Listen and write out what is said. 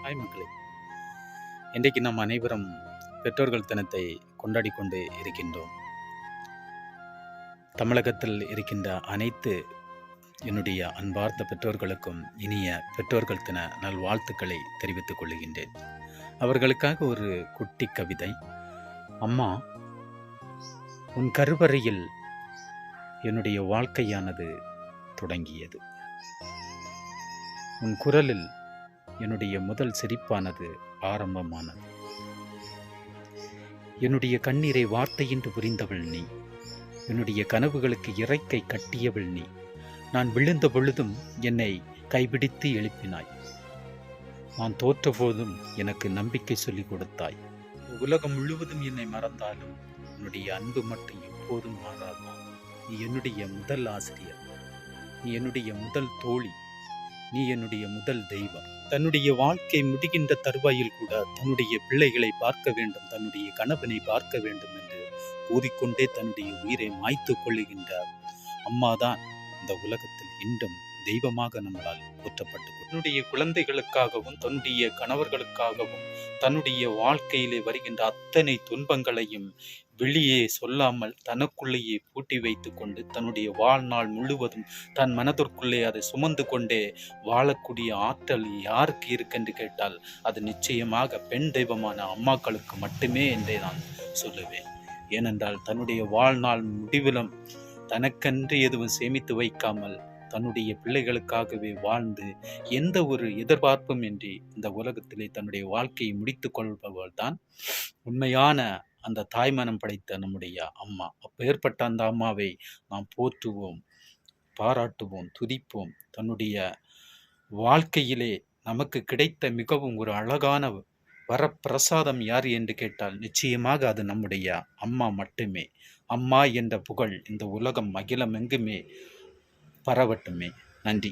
Hi மக்களே, இன்றைக்கு நாம் அனைவரும் பெற்றோர்கள் தினத்தை கொண்டாடி கொண்டு இருக்கின்றோம். தமிழகத்தில் இருக்கின்ற அனைத்து என்னுடைய அன்பார்ந்த பெற்றோர்களுக்கும் இனிய பெற்றோர்கள் தின நல்வாழ்த்துக்களை தெரிவித்துக் கொள்கின்றேன். அவர்களுக்காக ஒரு குட்டி கவிதை. அம்மா, உன் கருவறையில் என்னுடைய வாழ்க்கையானது தொடங்கியது. உன் குரலில் என்னுடைய முதல் சிரிப்பானது ஆரம்பமானது. என்னுடைய கண்ணீரை வார்த்தையின்றி புரிந்தவள் நீ. என்னுடைய கனவுகளுக்கு இறக்கை கட்டியவள் நீ. நான் விழுந்த பொழுதும் என்னை கைபிடித்து எழுப்பினாய். நான் தோற்ற போதும் எனக்கு நம்பிக்கை சொல்லிக் கொடுத்தாய். உலகம் முழுவதும் என்னை மறந்தாலும் உன்னுடைய அன்பு மட்டும் எப்போதும் மாறாது. நீ என்னுடைய முதல் ஆசிரியர், நீ என்னுடைய முதல் தோழி, நீ என்னுடைய முதல் தெய்வம். தன்னுடைய வாழ்க்கை முடிகின்ற தருவாயில் கூட தன்னுடைய பிள்ளைகளை பார்க்க வேண்டும், தன்னுடைய கணவனை பார்க்க வேண்டும் என்று கூறிக்கொண்டே தன்னுடைய உயிரை மாய்த்து கொள்ளுகின்ற அம்மாதான் இந்த உலகத்தில் இன்றும் தெய்வமாக நம்மளால் போற்றப்பட்டு தன்னுடைய குழந்தைகளுக்காகவும் தன்னுடைய கணவர்களுக்காகவும் தன்னுடைய வாழ்க்கையிலே வருகின்ற அத்தனை துன்பங்களையும் வெளியே சொல்லாமல் தனக்குள்ளேயே பூட்டி வைத்து கொண்டு தன்னுடைய வாழ்நாள் முழுவதும் தன் மனதிற்குள்ளே அதை சுமந்து கொண்டே வாழக்கூடிய ஆற்றல் யாருக்கு இருக்கென்று கேட்டால் அது நிச்சயமாக பெண் தெய்வமான அம்மாக்களுக்கு மட்டுமே என்றே நான் சொல்லுவேன். ஏனென்றால் தன்னுடைய வாழ்நாள் முடிவிலும் தனக்கென்று எதுவும் சேமித்து வைக்காமல் தன்னுடைய பிள்ளைகளுக்காகவே வாழ்ந்து எந்த ஒரு எதிர்பார்ப்பும் இன்றி இந்த உலகத்திலே தன்னுடைய வாழ்க்கையை முடித்து கொள்பவள் தான் உண்மையான அந்த தாய்மனம் படைத்த நம்முடைய அம்மா. அப்பேற்பட்ட அந்த அம்மாவை நாம் போற்றுவோம், பாராட்டுவோம், துதிப்போம். தன்னுடைய வாழ்க்கையிலே நமக்கு கிடைத்த மிகவும் ஒரு அழகான வரப்பிரசாதம் யார் என்று கேட்டால் நிச்சயமாக அது நம்முடைய அம்மா மட்டுமே. அம்மா என்ற புகழ் இந்த உலகம் அகிலம் எங்குமே பரவட்டுமே. நன்றி.